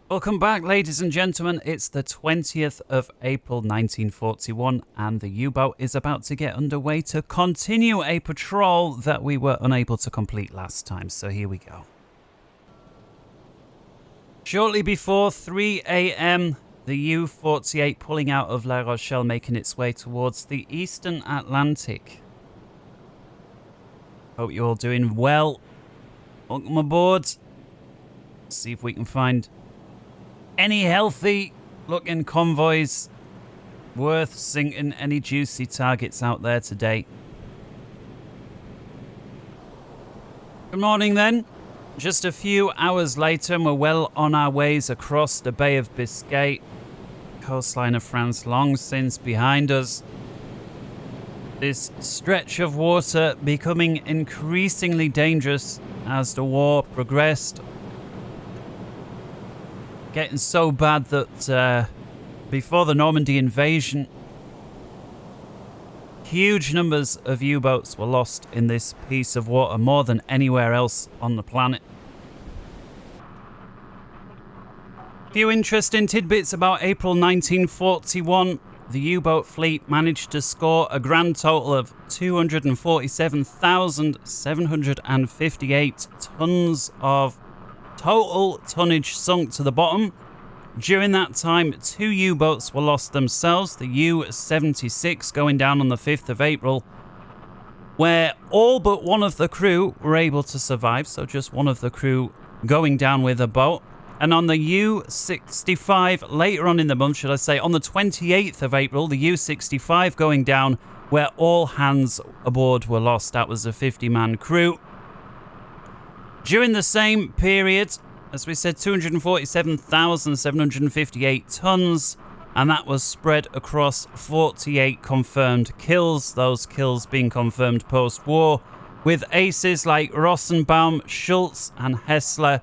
Welcome back, ladies and gentlemen. It's the 20th of April 1941, and the U-boat is about to get underway to continue a patrol that we were unable to complete last time. So here we go. Shortly before 3 a.m., the U-48 pulling out of La Rochelle, making its way towards the eastern Atlantic. Hope you're all doing well. Welcome aboard. Let's see if we can find any healthy looking convoys worth sinking, any juicy targets out there today. Good morning then. Just a few hours later and we're well on our ways across the Bay of Biscay. Coastline of France long since behind us. This stretch of water becoming increasingly dangerous as the war progressed. Getting so bad that before the Normandy invasion, huge numbers of U-boats were lost in this piece of water, more than anywhere else on the planet. A few interesting tidbits about April 1941. The U-boat fleet managed to score a grand total of 247,758 tons of total tonnage sunk to the bottom. During that time, 2 U-boats were lost themselves, the U-76 going down on the 5th of April, where all but one of the crew were able to survive, so just one of the crew going down with a boat. And on the U-65, later on in the month, should I say, on the 28th of April, the U-65 going down, where all hands aboard were lost. That was a 50-man crew. During the same period, as we said, 247,758 tons, and that was spread across 48 confirmed kills, those kills being confirmed post-war, with aces like Rossenbaum, Schultz, and Hessler,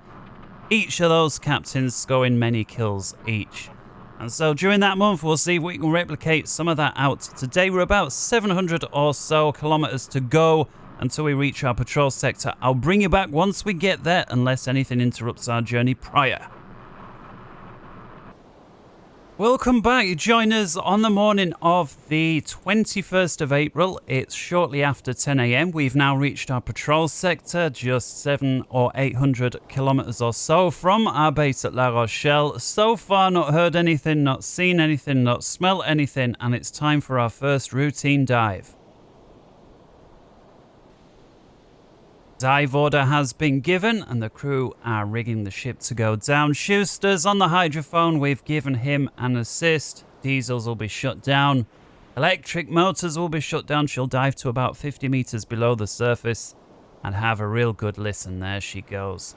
each of those captains scoring many kills each. And so during that month, we'll see if we can replicate some of that out. Today, we're about 700 or so kilometers to go until we reach our patrol sector. I'll bring you back once we get there, unless anything interrupts our journey prior. Welcome back. You join us on the morning of the 21st of April. It's shortly after 10 a.m. We've now reached our patrol sector, just 700 or 800 kilometers or so from our base at La Rochelle. So far, not heard anything, not seen anything, not smelt anything, and it's time for our first routine dive. Dive order has been given and the crew are rigging the ship to go down. Schuster's on the hydrophone. We've given him an assist. Diesels will be shut down. Electric motors will be shut down. She'll dive to about 50 meters below the surface and have a real good listen. There she goes.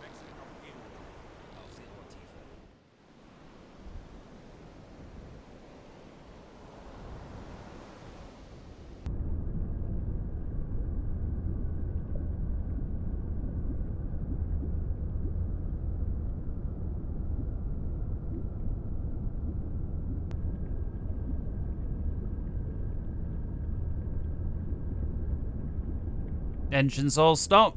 Engines all stop.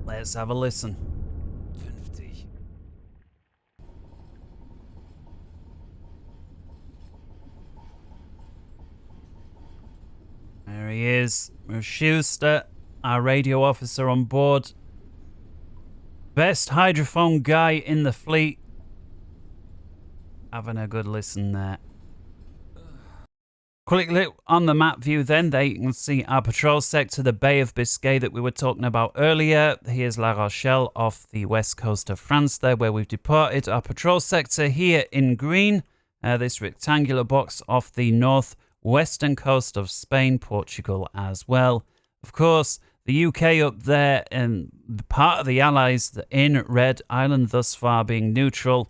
Let's have a listen. 50. There he is. Schuster, our radio officer on board. Best hydrophone guy in the fleet. Having a good listen there. Quick look on the map view then, there you can see our patrol sector, the Bay of Biscay that we were talking about earlier. Here's La Rochelle off the west coast of France there where we've departed. Our patrol sector here in green, this rectangular box off the northwestern coast of Spain, Portugal as well. Of course, the UK up there and part of the Allies in red, Ireland thus far being neutral.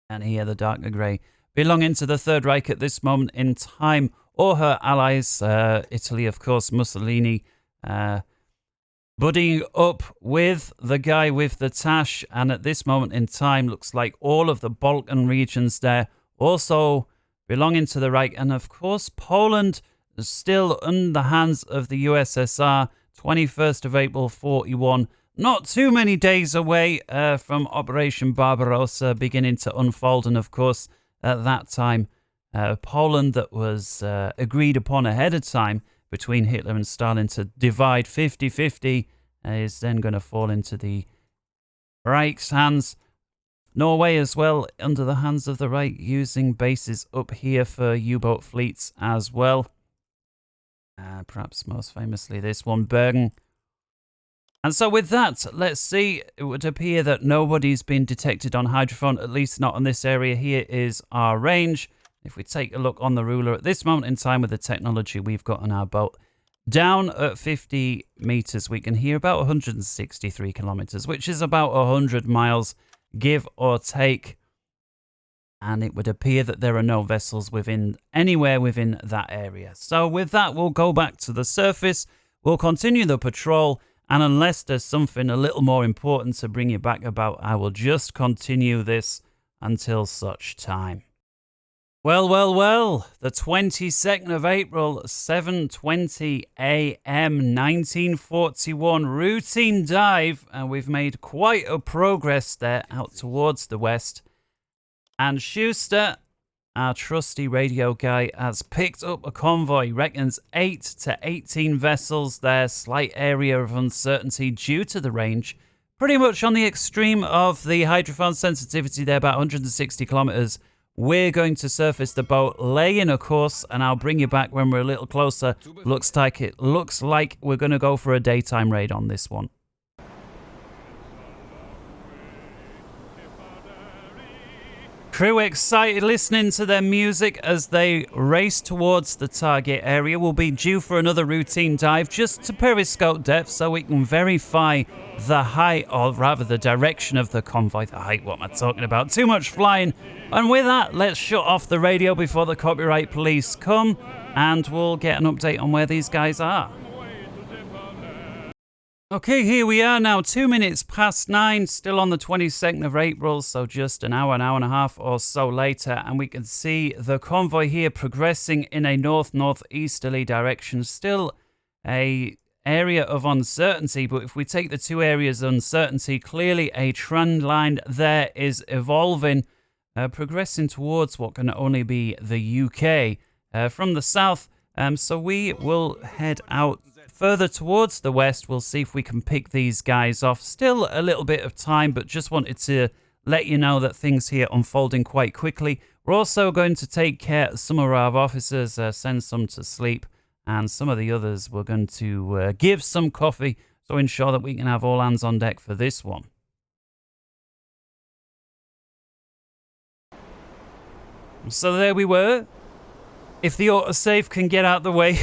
And here the darker grey, belonging to the Third Reich at this moment in time, or her allies, Italy, of course, Mussolini, buddying up with the guy with the tash, and at this moment in time, looks like all of the Balkan regions there also belonging to the Reich, and of course, Poland is still in the hands of the USSR, 21st of April 41, not too many days away from Operation Barbarossa beginning to unfold. And of course, at that time, Poland, that was agreed upon ahead of time between Hitler and Stalin to divide 50-50, is then going to fall into the Reich's hands. Norway as well, under the hands of the Reich, using bases up here for U-boat fleets as well. Perhaps most famously this one, Bergen. And so with that, let's see, it would appear that nobody's been detected on hydrophone, at least not on this area. Here is our range. If we take a look on the ruler at this moment in time with the technology we've got on our boat, down at 50 meters, we can hear about 163 kilometers, which is about 100 miles, give or take. And it would appear that there are no vessels anywhere within that area. So with that, we'll go back to the surface. We'll continue the patrol. And unless there's something a little more important to bring you back about, I will just continue this until such time. Well, the 22nd of April, 7:20 a.m., 1941, routine dive, and we've made quite a progress there out towards the west. And Schuster, our trusty radio guy, has picked up a convoy. Reckons 8 to 18 vessels there, slight area of uncertainty due to the range. Pretty much on the extreme of the hydrophone sensitivity there, about 160 kilometers. We're going to surface the boat, lay in a course, and I'll bring you back when we're a little closer. Looks like we're going to go for a daytime raid on this one. Crew excited listening to their music as they race towards the target area. We'll be due for another routine dive just to periscope depth so we can verify the height, or rather the direction of the convoy. The height, what am I talking about? Too much flying. And with that, let's shut off the radio before the copyright police come, and we'll get an update on where these guys are. Okay, here we are now, 2 minutes past 9, still on the 22nd of April, so just an hour and a half or so later, and we can see the convoy here progressing in a north-northeasterly direction. Still a area of uncertainty, but if we take the two areas of uncertainty, clearly a trend line there is evolving, progressing towards what can only be the UK from the south. So we will head out further towards the west. We'll see if we can pick these guys off. Still a little bit of time, but just wanted to let you know that things here unfolding quite quickly. We're also going to take care of some of our officers, send some to sleep, and some of the others we're going to give some coffee to ensure that we can have all hands on deck for this one. So there we were. If the autosave can get out the way,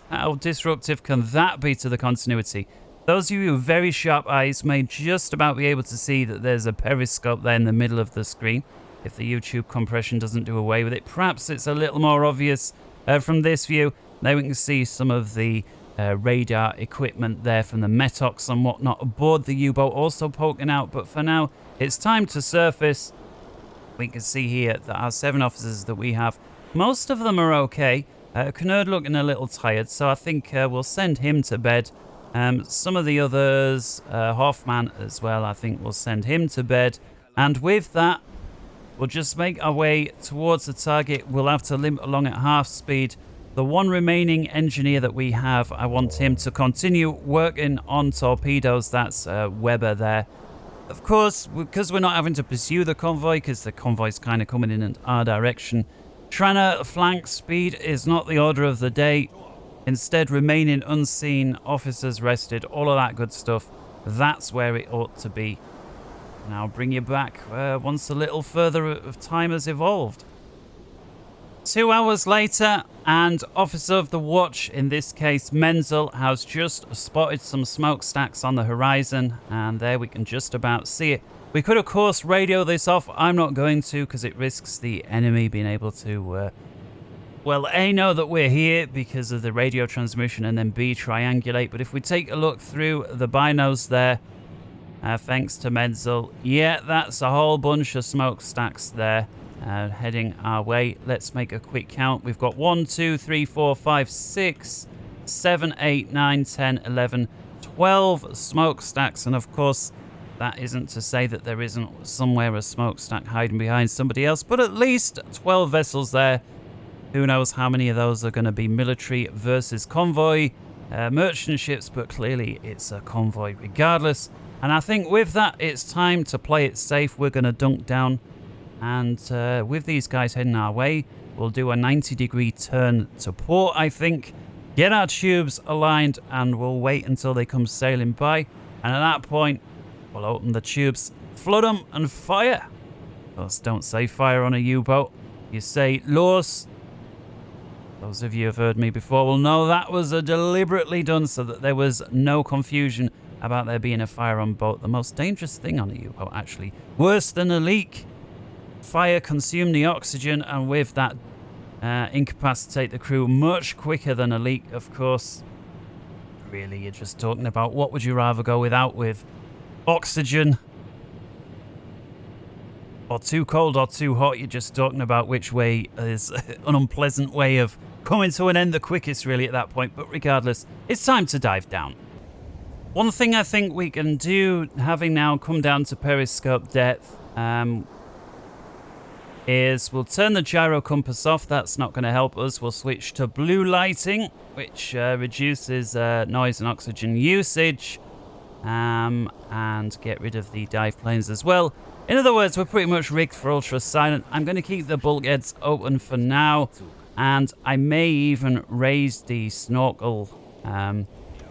how disruptive can that be to the continuity? Those of you with very sharp eyes may just about be able to see that there's a periscope there in the middle of the screen. If the YouTube compression doesn't do away with it, perhaps it's a little more obvious from this view. Now we can see some of the radar equipment there from the Metox and whatnot aboard the U-boat also poking out. But for now, it's time to surface. We can see here that our 7 officers that we have, most of them are okay. Knerd looking a little tired, so I think we'll send him to bed. Some of the others, Hoffman as well, I think we'll send him to bed. And with that, we'll just make our way towards the target. We'll have to limp along at half speed. The one remaining engineer that we have, I want him to continue working on torpedoes. That's Weber there. Of course, because we're not having to pursue the convoy, because the convoy's kind of coming in our direction, trying to flank speed is not the order of the day. Instead, remaining unseen, officers rested, all of that good stuff. That's where it ought to be. And I'll bring you back once a little further of time has evolved. 2 hours later, and Officer of the Watch, in this case Menzel, has just spotted some smokestacks on the horizon, and there we can just about see it. We could, of course, radio this off. I'm not going to, because it risks the enemy being able to, well, A, know that we're here because of the radio transmission, and then B, triangulate. But if we take a look through the binos there, thanks to Menzel, yeah, that's a whole bunch of smokestacks there. Heading our way. Let's make a quick count. We've got 1, 2, 3, 4, 5, 6, 7, 8, 9, 10, 11, 12 smokestacks, and of course, that isn't to say that there isn't somewhere a smokestack hiding behind somebody else, but at least 12 vessels there. Who knows how many of those are going to be military versus convoy merchant ships, but clearly it's a convoy regardless. And I think with that, it's time to play it safe. We're going to dunk down, and with these guys heading our way, we'll do a 90-degree turn to port, I think. Get our tubes aligned, and we'll wait until they come sailing by. And at that point, we'll open the tubes, flood them, and fire. Of course, don't say fire on a U-boat. You say los. Those of you who have heard me before will know that was deliberately done so that there was no confusion about there being a fire on boat. The most dangerous thing on a U-boat, actually. Worse than a leak. Fire consume the oxygen, and with that, incapacitate the crew much quicker than a leak, of course. Really, you're just talking about what would you rather go without with oxygen, or too cold or too hot. You're just talking about which way is an unpleasant way of coming to an end the quickest, really, at that point. But regardless, it's time to dive down. One thing I think we can do, having now come down to periscope depth, is we'll turn the gyro compass off. That's not going to help us. We'll switch to blue lighting, which reduces noise and oxygen usage, and get rid of the dive planes as well. In other words, we're pretty much rigged for ultra silent. I'm going to keep the bulkheads open for now, and I may even raise the snorkel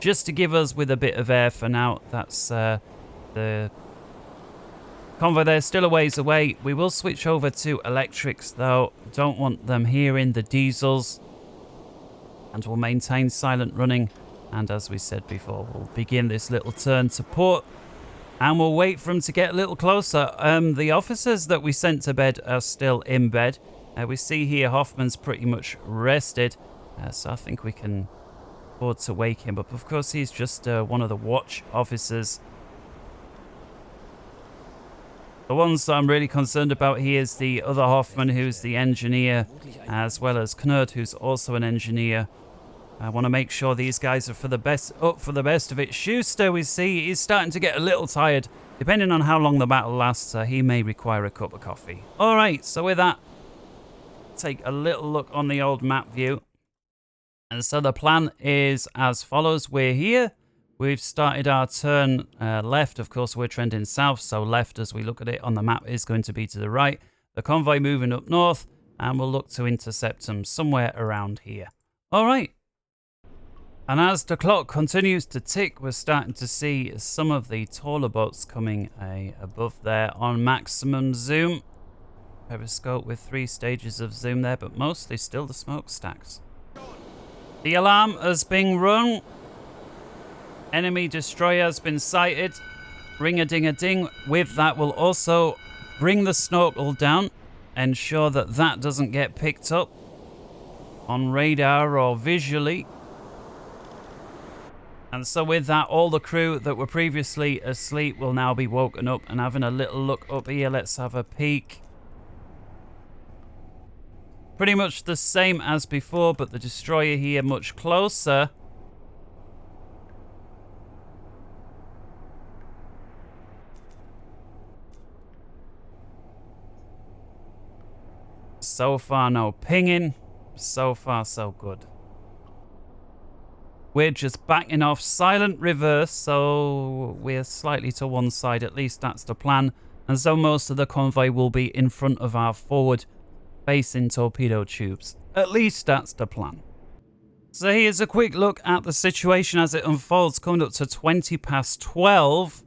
just to give us with a bit of air for now. That's the convoy there, still a ways away. We will switch over to electrics though. Don't want them here in the diesels. And we'll maintain silent running. And as we said before, we'll begin this little turn to port. And we'll wait for them to get a little closer. The officers that we sent to bed are still in bed. We see here Hoffman's pretty much rested. So I think we can afford to wake him up. Of course, he's just one of the watch officers. The ones that I'm really concerned about here is the other Hoffman, who's the engineer, as well as Knut, who's also an engineer. I want to make sure these guys are up for the best of it. Schuster, we see, is starting to get a little tired. Depending on how long the battle lasts, he may require a cup of coffee. All right, so with that, take a little look on the old map view. And so the plan is as follows. We're here. We've started our turn left. Of course, we're trending south, so left as we look at it on the map is going to be to the right. The convoy moving up north, and we'll look to intercept them somewhere around here. All right. And as the clock continues to tick, we're starting to see some of the taller boats coming above there on maximum zoom. Periscope with 3 stages of zoom there, but mostly still the smokestacks. The alarm has been rung. Enemy destroyer has been sighted. Ring-a-ding-a-ding. With that, we'll also bring the snorkel down. Ensure that that doesn't get picked up on radar or visually. And so with that, all the crew that were previously asleep will now be woken up and having a little look up here. Let's have a peek. Pretty much the same as before, but the destroyer here much closer. So far, no pinging. So far, so good. We're just backing off silent reverse, so we're slightly to one side. At least that's the plan. And so most of the convoy will be in front of our forward facing torpedo tubes. At least that's the plan. So here's a quick look at the situation as it unfolds, coming up to 20 past 12.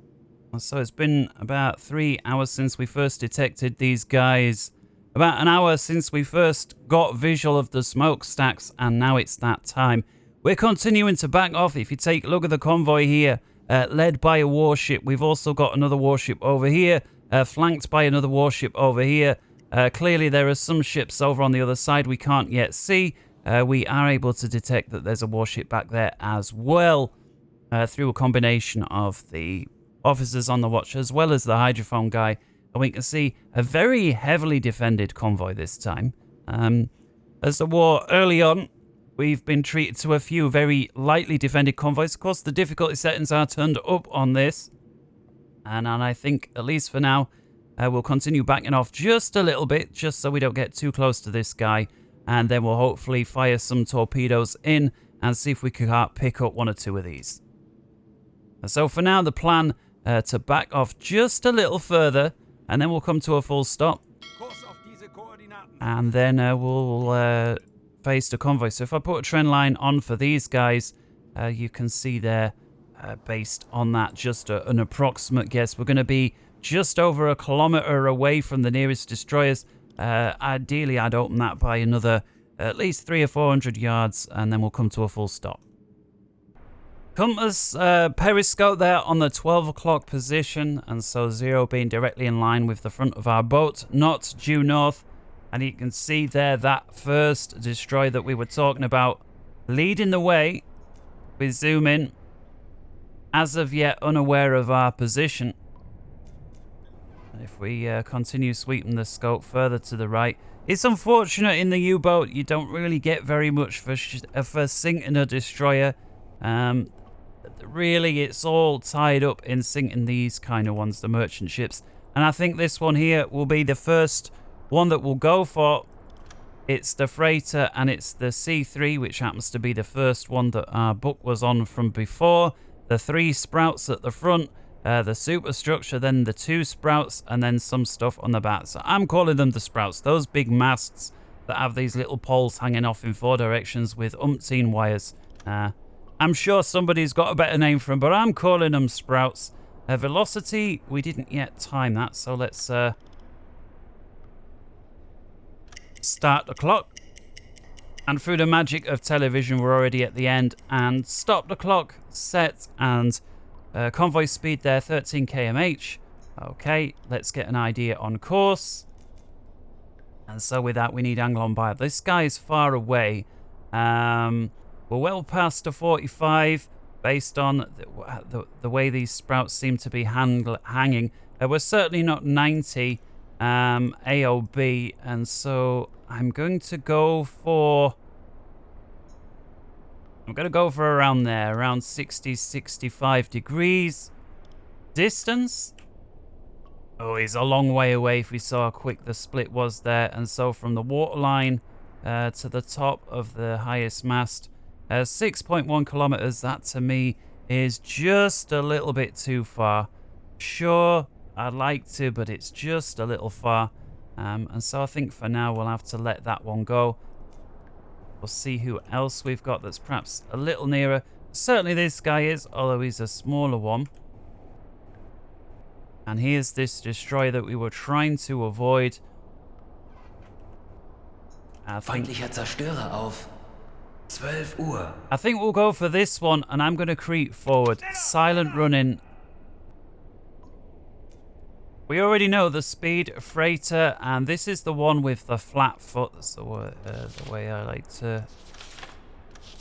So it's been about 3 hours since we first detected these guys. About an hour since we first got visual of the smokestacks, and now it's that time. We're continuing to back off. If you take a look at the convoy here, led by a warship. We've also got another warship over here, flanked by another warship over here. Clearly, there are some ships over on the other side we can't yet see. We are able to detect that there's a warship back there as well, through a combination of the officers on the watch as well as the hydrophone guy. And we can see a very heavily defended convoy this time. As the war early on we've been treated to a few very lightly defended convoys. Of course, the difficulty settings are turned up on this. And I think, at least for now, we'll continue backing off just a little bit, just so we don't get too close to this guy. And then we'll hopefully fire some torpedoes in and see if we can pick up one or two of these. And so for now, the plan to back off just a little further, and then we'll come to a full stop. And then we'll face the convoy. So if I put a trend line on for these guys, you can see there, based on that, just an approximate guess, we're going to be just over a kilometer away from the nearest destroyers. Ideally, I'd open that by another at least 300 or 400 yards, and then we'll come to a full stop. Compass periscope there on the 12 o'clock position, and so 0 being directly in line with the front of our boat, not due north. And you can see there that first destroyer that we were talking about leading the way. We zoom in, as of yet unaware of our position. If we continue sweeping the scope further to the right, it's unfortunate in the U-boat you don't really get very much for sinking a destroyer. Really, it's all tied up in sinking these kind of ones, the merchant ships. And I think this one here will be the first one that we'll go for. It's the freighter, and it's the C3, which happens to be the first one that our book was on from before. The 3 sprouts at the front, the superstructure, then the 2 sprouts, and then some stuff on the back. So I'm calling them the sprouts. Those big masts that have these little poles hanging off in 4 directions with umpteen wires. I'm sure somebody's got a better name for them, but I'm calling them sprouts. Velocity, we didn't yet time that, so let's start the clock. And through the magic of television, we're already at the end. And stop the clock, set, and convoy speed there, 13 kmh. Okay, let's get an idea on course. And so with that, we need angle on by. This guy is far away. We're well past the 45 based on the way these sprouts seem to be hanging. We're certainly not 90 AOB, and so I'm going to go for around there, around 60, 65 degrees. Distance? Oh, he's a long way away if we saw how quick the split was there. And so from the waterline to the top of the highest mast, 6.1 kilometers, that to me is just a little bit too far. Sure, I'd like to, but it's just a little far. And so I think for now we'll have to let that one go. We'll see who else we've got that's perhaps a little nearer. Certainly this guy is, although he's a smaller one. And here's this destroyer that we were trying to avoid. Feindlicher Zerstörer auf. 12 Uhr. I think we'll go for this one, and I'm going to creep forward. Silent running. We already know the speed freighter, and this is the one with the flat foot. That's the way I like to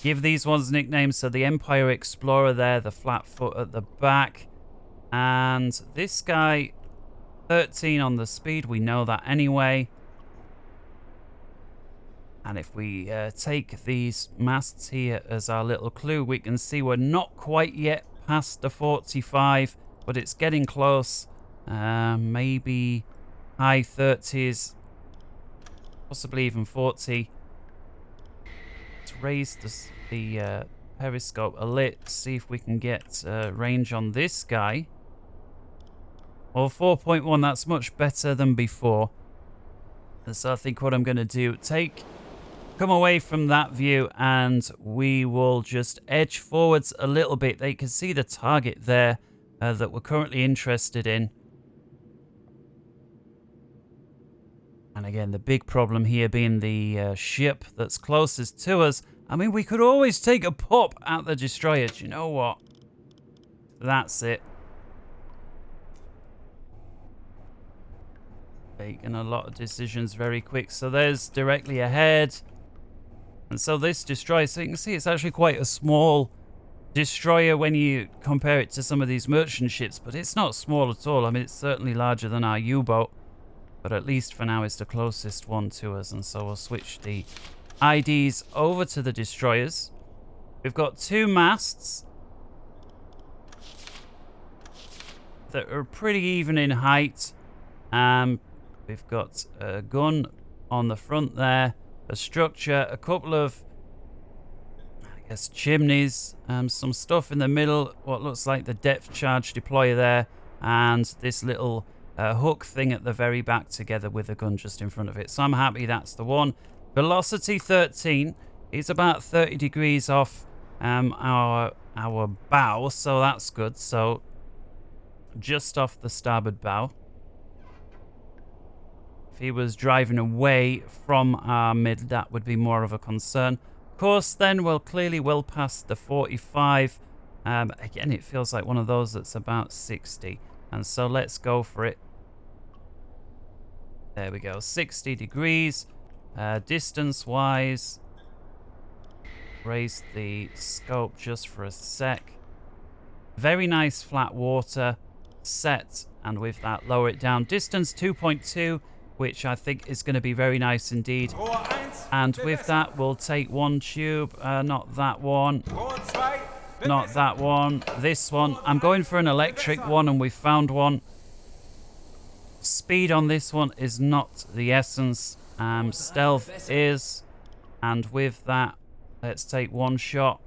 give these ones nicknames. So the Empire Explorer there, the flat foot at the back. And this guy, 13 on the speed. We know that anyway. And if we take these masts here as our little clue, we can see we're not quite yet past the 45, but it's getting close. Maybe high 30s, possibly even 40. Let's raise the periscope a lit, see if we can get range on this guy. Or 4.1, that's much better than before. And so I think what I'm going to do, come away from that view, and we will just edge forwards a little bit. They can see the target there that we're currently interested in. And again, the big problem here being the ship that's closest to us. I mean, we could always take a pop at the destroyer. Do you know what? That's it. Taking a lot of decisions very quick. So there's directly ahead. And so this destroyer, so you can see it's actually quite a small destroyer when you compare it to some of these merchant ships. But it's not small at all. I mean, it's certainly larger than our U-boat. But at least for now, it's the closest one to us. And so we'll switch the IDs over to the destroyers. We've got 2 masts that are pretty even in height. We've got a gun on the front there, a structure, a couple of, I guess, chimneys, some stuff in the middle, what looks like the depth charge deployer there, and this little hook thing at the very back together with a gun just in front of it. So I'm happy that's the one. Velocity 13 is about 30 degrees off our bow, so that's good. So just off the starboard bow. If he was driving away from our mid, that would be more of a concern. Of course, then we'll clearly well past the 45. Again, it feels like one of those that's about 60. And so let's go for it. There we go, 60 degrees. Distance-wise, raise the scope just for a sec. Very nice flat water set, and with that, lower it down. Distance 2.2, which I think is going to be very nice indeed. And with that, we'll take 1 tube. Not that one. Not that one. This one. I'm going for an electric one, and we found one. Speed on this one is not the essence. Stealth is. And with that, let's take 1 shot.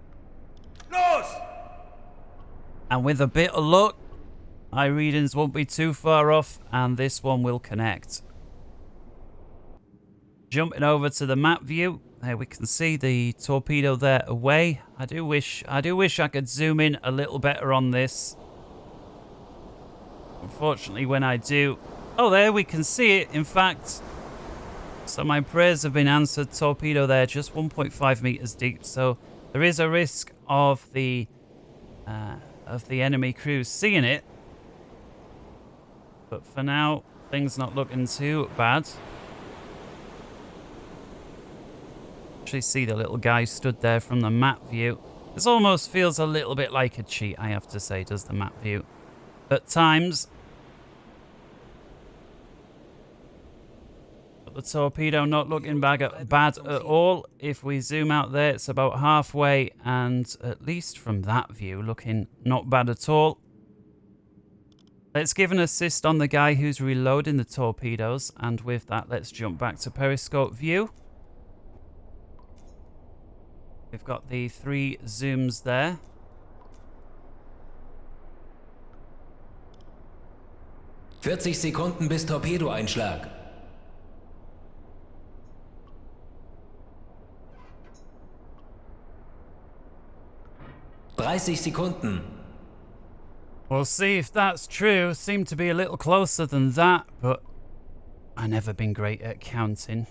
And with a bit of luck, my readings won't be too far off, and this one will connect. Jumping over to the map view, there we can see the torpedo there away. I do wish I could zoom in a little better on this. Unfortunately, when I do, oh, there we can see it. In fact, so my prayers have been answered. Torpedo there, just 1.5 meters deep. So there is a risk of the enemy crew seeing it. But for now, things not looking too bad. Actually see the little guy stood there from the map view. This almost feels a little bit like a cheat, I have to say, does the map view at times. But the torpedo not looking bad at all. If we zoom out there, it's about halfway, and at least from that view, looking not bad at all. Let's give an assist on the guy who's reloading the torpedoes, and with that, let's jump back to periscope view. We've got the 3 zooms there. Sekunden bis Torpedoeinschlag. 30 Sekunden. We'll see if that's true. Seem to be a little closer than that, but I've never been great at counting.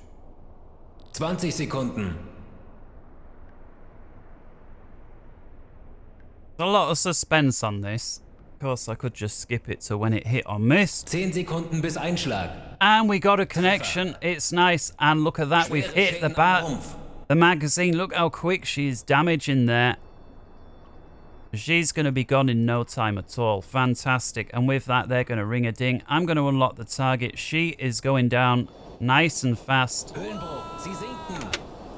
20 Sekunden. There's a lot of suspense on this. Of course, I could just skip it to when it hit or missed. 10 Sekunden bis Einschlag. And we got a connection. It's nice. And look at that. We've hit the magazine. Look how quick she's damaging there. She's going to be gone in no time at all. Fantastic. And with that, they're going to ring a ding. I'm going to unlock the target. She is going down nice and fast.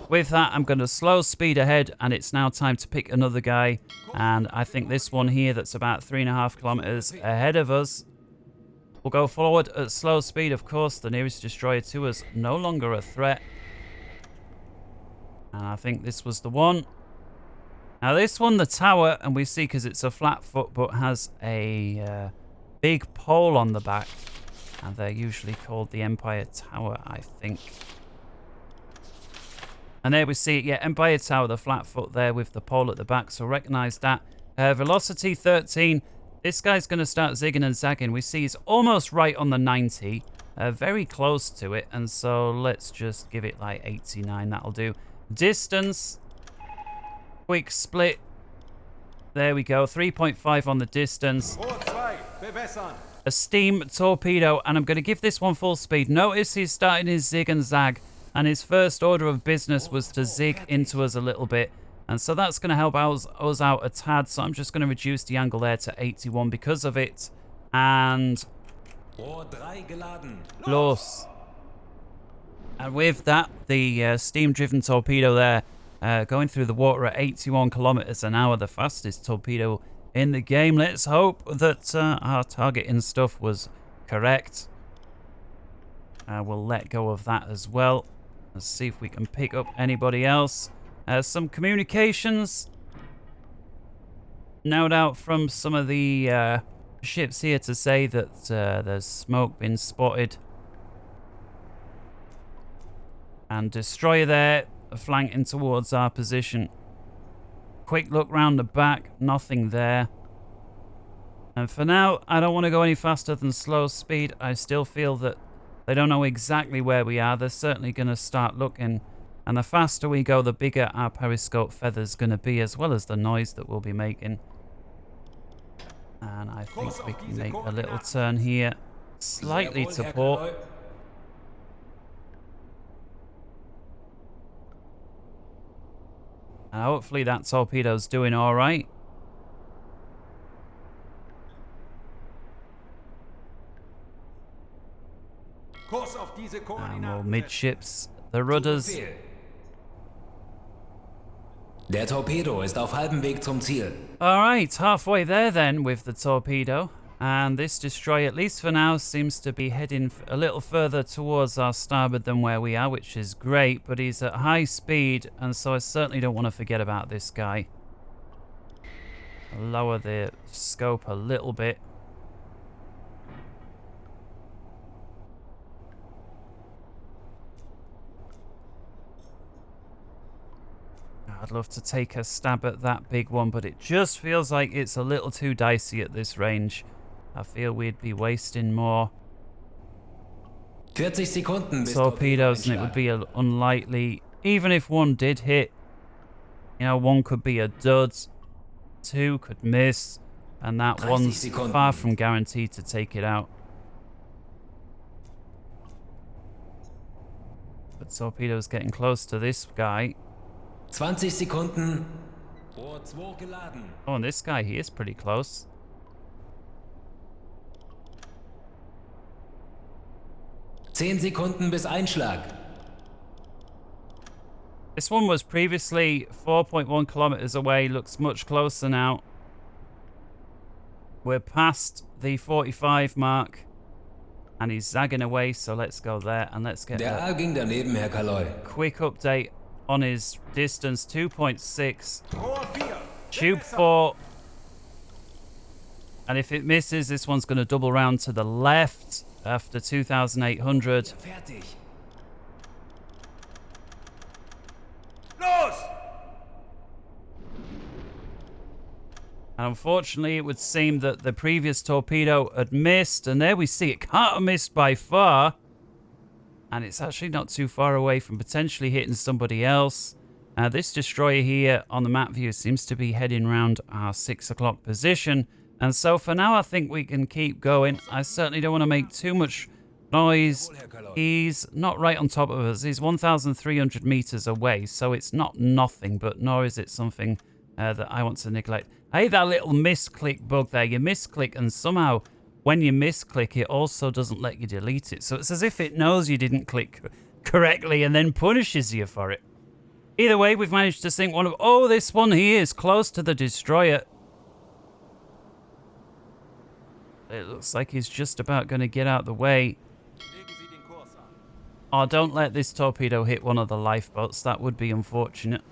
With that, I'm going to slow speed ahead, and it's now time to pick another guy. And I think this one here that's about 3.5 kilometers ahead of us will go forward at slow speed. Of course, the nearest destroyer to us, no longer a threat. And I think this was the one. Now this one, the tower, and we see because it's a flat foot, but has a big pole on the back. And they're usually called the Empire Tower, I think. And there we see it, yeah, Empire Tower, the flat foot there with the pole at the back, so recognize that. Velocity 13, this guy's going to start zigging and zagging. We see he's almost right on the 90, very close to it, and so let's just give it like 89, that'll do. Distance, quick split, there we go, 3.5 on the distance. A steam torpedo, and I'm going to give this one full speed. Notice he's starting his zig and zag. And his first order of business was to zig into us a little bit. And so that's going to help us out a tad. So I'm just going to reduce the angle there to 81 because of it. And los. And with that, the steam-driven torpedo there going through the water at 81 kilometers an hour, the fastest torpedo in the game. Let's hope that our targeting stuff was correct. We'll let go of that as well. Let's see if we can pick up anybody else. Some communications. No doubt from some of the ships here to say that there's smoke been spotted. And destroyer there, flanking towards our position. Quick look round the back, nothing there. And for now, I don't want to go any faster than slow speed. I still feel that they don't know exactly where we are. They're certainly going to start looking. And the faster we go, the bigger our periscope feather's going to be, as well as the noise that we'll be making. And I think we can make a little turn here, slightly to port. And hopefully that torpedo's doing all right. And we'll midships the rudders. Der Torpedo ist auf halbem Weg zum Ziel. All right, halfway there then with the torpedo. And this destroyer, at least for now, seems to be heading a little further towards our starboard than where we are, which is great. But he's at high speed, and so I certainly don't want to forget about this guy. I'll lower the scope a little bit. I'd love to take a stab at that big one, but it just feels like it's a little too dicey at this range. I feel we'd be wasting more 40 Sekunden bis torpedoes, and it would be unlikely. Even if one did hit, you know, one could be a dud, two could miss, and that one's far from guaranteed to take it out. But torpedo's getting close to this guy. 20 Sekunden. Rohr 2 geladen. Oh, and this guy, he is pretty close. Zehn Sekunden bis Einschlag. This one was previously 4.1 kilometers away. Looks much closer now. We're past the 45 mark. And he's zagging away, so let's go there. And let's get Der Aal ging daneben, Herr Kaloi. quick update on his distance. 2.6. Tube 4. And if it misses, this one's going to double round to the left after 2,800. Fertig. Los! And unfortunately, it would seem that the previous torpedo had missed. And there we see it can't have missed by far. And it's actually not too far away from potentially hitting somebody else. This destroyer here on the map view seems to be heading round our 6 o'clock position. And so for now, I think we can keep going. I certainly don't want to make too much noise. He's not right on top of us. He's 1,300 meters away, so it's not nothing, but nor is it something that I want to neglect. Hey, that little misclick bug there. You misclick, and somehow when you misclick, it also doesn't let you delete it. So it's as if it knows you didn't click correctly and then punishes you for it. Either way, we've managed to sink one of... Oh, this one here is close to the destroyer. It looks like he's just about going to get out the way. Oh, don't let this torpedo hit one of the lifeboats. That would be unfortunate.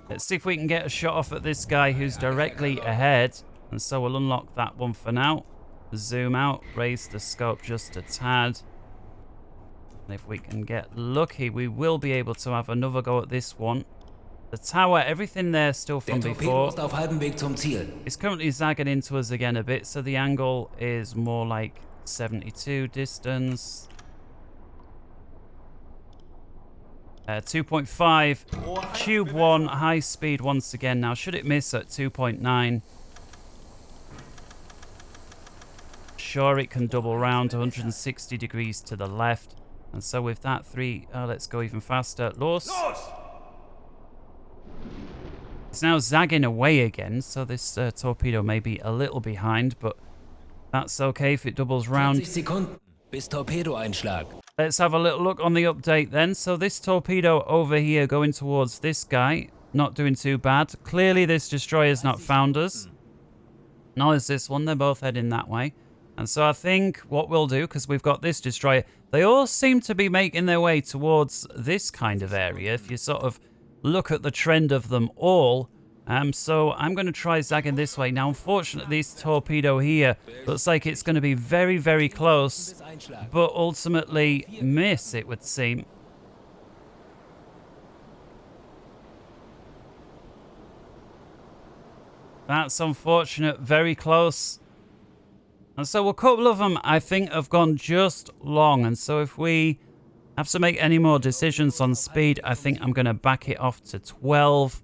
Let's see if we can get a shot off at this guy who's directly ahead. And so we'll unlock that one for now. Zoom out, raise the scope just a tad. And if we can get lucky, we will be able to have another go at this one. The tower, everything there still from Der Torpedo before. ist auf halbem Weg zum Ziel. It's currently zagging into us again a bit, so the angle is more like 72 distance. 2.5. Tube 1, high speed once again. Now, should it miss at 2.9? Sure, it can double round 160 degrees to the left. And so with that, let's go even faster. Los! It's now zagging away again, so this torpedo may be a little behind, but that's okay if it doubles round. 40 Sekunden. bis Torpedoeinschlag. Let's have a little look on the update then. So this torpedo over here going towards this guy, not doing too bad. Clearly this destroyer's not found us. Nor is this one. They're both heading that way. And so I think what we'll do, because we've got this destroyer, they all seem to be making their way towards this kind of area, if you sort of look at the trend of them all. So I'm going to try zagging this way. Now, unfortunately, this torpedo here looks like it's going to be very, very close, but ultimately miss, it would seem. That's unfortunate. Very close. And so a couple of them, I think, have gone just long. And so if we have to make any more decisions on speed, I think I'm going to back it off to 12.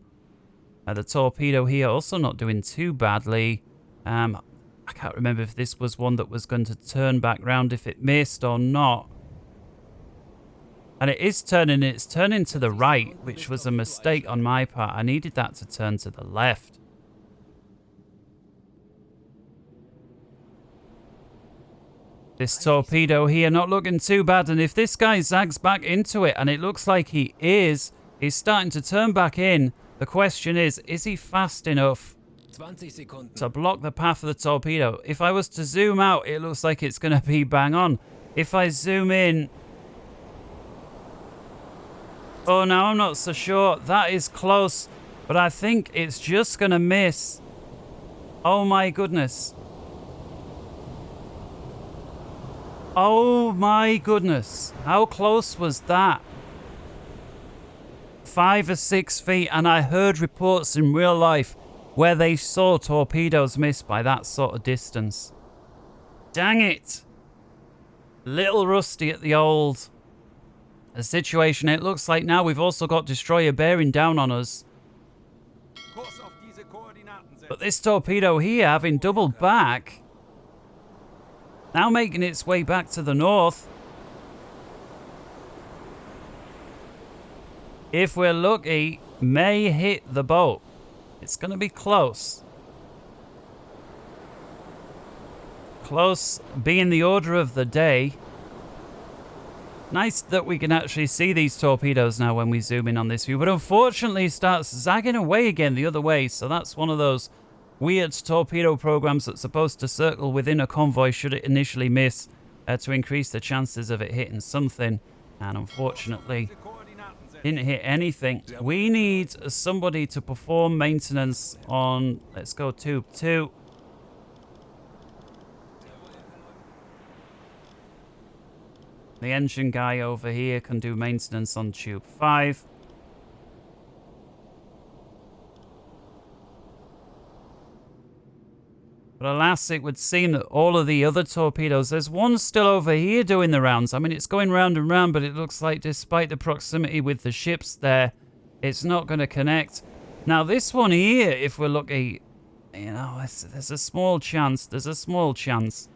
The torpedo here also not doing too badly. I can't remember if this was one that was going to turn back round if it missed or not. And it is turning. It's turning to the right, which was a mistake on my part. I needed that to turn to the left. This torpedo here not looking too bad. And if this guy zags back into it, and it looks like he is, he's starting to turn back in. The question is he fast enough to block the path of the torpedo? If I was to zoom out, it looks like it's going to be bang on. If I zoom in... Oh, now I'm not so sure. That is close, but I think it's just going to miss. Oh, my goodness. Oh my goodness. How close was that? 5 or 6 feet, and I heard reports in real life where they saw torpedoes miss by that sort of distance. Dang it. Little rusty at the old situation. It looks like now we've also got destroyer bearing down on us. But this torpedo here, having doubled back, now making its way back to the north. If we're lucky, may hit the boat. It's going to be close. Close being the order of the day. Nice that we can actually see these torpedoes now when we zoom in on this view. But unfortunately, it starts zagging away again the other way. So that's one of those weird torpedo programs that's supposed to circle within a convoy should it initially miss to increase the chances of it hitting something. And unfortunately, didn't hit anything. We need somebody to perform maintenance on, let's go tube 2. The engine guy over here can do maintenance on tube 5. But alas, it would seem that all of the other torpedoes, there's one still over here doing the rounds. I mean, it's going round and round, but it looks like despite the proximity with the ships there, it's not going to connect. Now, this one here, if we're lucky, you know, there's a small chance. There's a small chance.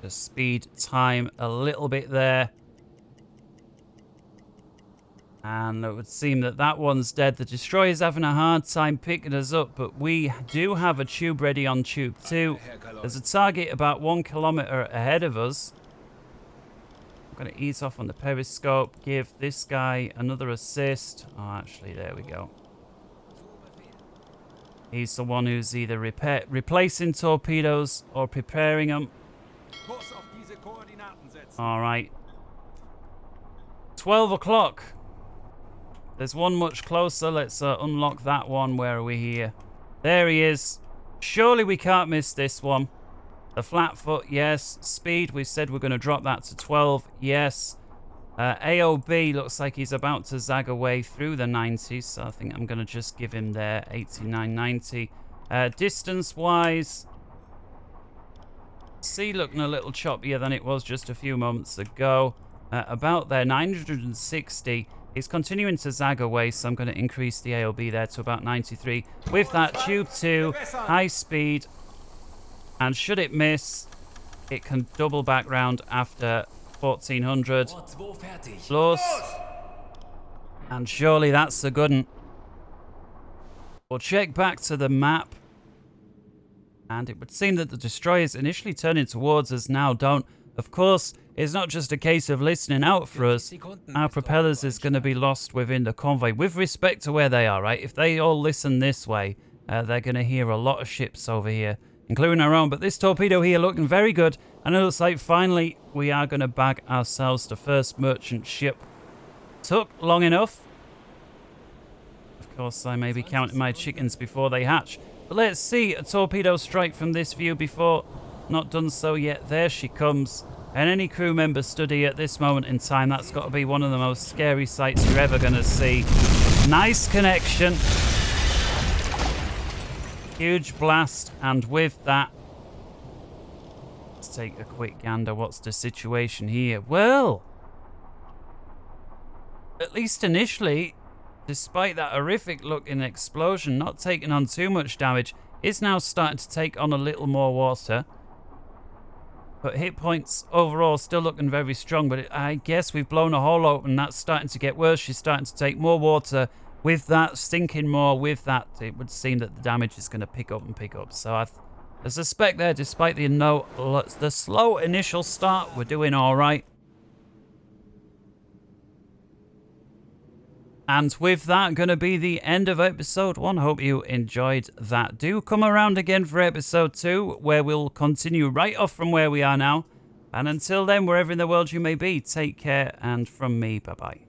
The speed time a little bit there. And it would seem that that one's dead. The destroyer's having a hard time picking us up, but we do have a tube ready on tube 2. There's a target about 1 kilometer ahead of us. I'm going to ease off on the periscope, give this guy another assist. Oh, actually, there we go. He's the one who's either replacing torpedoes or preparing them. All right. 12 o'clock. There's one much closer. Let's unlock that one. Where are we here? There he is. Surely we can't miss this one. The flat foot, yes. Speed, we said we're going to drop that to 12. Yes. AOB looks like he's about to zag away through the 90s. So I think I'm going to just give him there 89, 90. Distance-wise, sea looking a little choppier than it was just a few moments ago. About there, 960. He's continuing to zag away, so I'm going to increase the AOB there to about 93. With that, tube 2, high speed. And should it miss, it can double back round after 1400. Los. And surely that's a good one. We'll check back to the map. And it would seem that the destroyers initially turning towards us now don't. Of course, it's not just a case of listening out for us. Our propellers is going to be lost within the convoy with respect to where they are, right? If they all listen this way, they're going to hear a lot of ships over here, including our own. But this torpedo here looking very good. And it looks like finally we are going to bag ourselves the first merchant ship. Took long enough. Of course, I may be counting my chickens before they hatch. But let's see a torpedo strike from this view before. Not done so yet. There she comes. And any crew member stood here at this moment in time, that's got to be one of the most scary sights you're ever going to see. Nice connection. Huge blast. And with that, let's take a quick gander. What's the situation here? Well, at least initially, despite that horrific looking explosion, not taking on too much damage, is now starting to take on a little more water. But hit points overall still looking very strong. But I guess we've blown a hole open. That's starting to get worse. She's starting to take more water. With that, sinking more. With that, it would seem that the damage is going to pick up and pick up. So I suspect there, despite the slow initial start, we're doing all right. And with that, going to be the end of episode 1. Hope you enjoyed that. Do come around again for episode 2, where we'll continue right off from where we are now. And until then, wherever in the world you may be, take care. And from me, bye-bye.